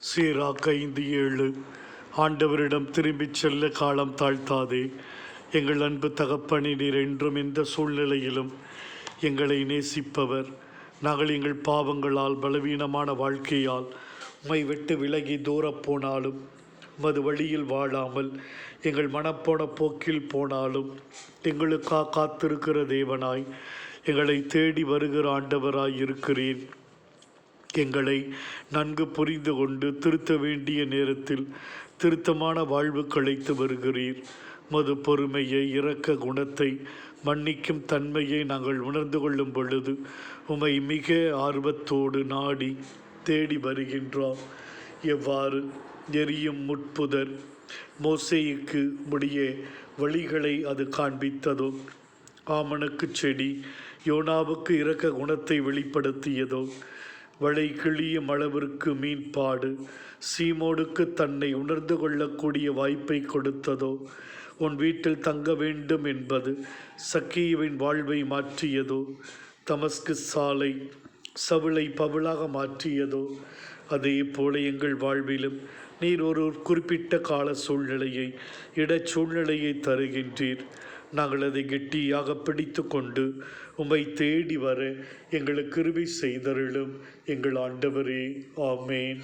சீராக் 5:7. ஆண்டவரிடம் திரும்பிச் செல்ல காலம் தாழ்த்தாதே. எங்கள் அன்பு தகப்பனே, நீர் என்றும் எந்த சூழ்நிலையிலும் எங்களை நேசிப்பவர். நாங்கள் எங்கள் பாவங்களால், பலவீனமான வாழ்க்கையால் உம்மை விட்டு விலகி தூரப் போனாலும், உமது வழியில் வாழாமல் எங்கள் மனப்போன போக்கில் போனாலும், எங்களுக்காக காத்திருக்கிற தேவனாய், எங்களை தேடி வருகிற ஆண்டவராய் இருக்கிறீர். எங்களை நன்கு புரிந்து கொண்டு திருத்த வேண்டிய நேரத்தில் திருத்தமான வாழ்வு கழித்து வருகிறீர். மது பொறுமையை, இரக்க குணத்தை, மன்னிக்கும் தன்மையை நாங்கள் உணர்ந்து கொள்ளும் பொழுது உம்மை மிக ஆர்வத்தோடு நாடி தேடி வருகின்றோம். எவ்வாறு எரியும் முட்புதர் மோசேயுக்கு முடிய வழிகளை அது காண்பித்ததோ, ஆமணக்கு செடி யோனாவுக்கு இரக்க குணத்தை வெளிப்படுத்தியதோ, வளை கிழியும் அளவிற்கு மீன்பாடு சீமோனுக்கு தன்னை உணர்ந்து கொள்ளக்கூடிய வாய்ப்பை கொடுத்ததோ, உன் வீட்டில் தங்க வேண்டும் என்பது சக்கீவின் வாழ்வை மாற்றியதோ, தமஸ்கு சாலை சவுளை பவுலாக மாற்றியதோ, அதே போல எங்கள் வாழ்விலும் நீர் ஒரு குறிப்பிட்ட கால சூழ்நிலையை, இடச்சூழ்நிலையை தருகின்றீர். நாங்கள் அதை கெட்டியாக பிடித்து கொண்டு உம்மை தேடி வர எங்களுக்கு கிருபை செய்தருளும் எங்கள் ஆண்டவரே. ஆமேன்.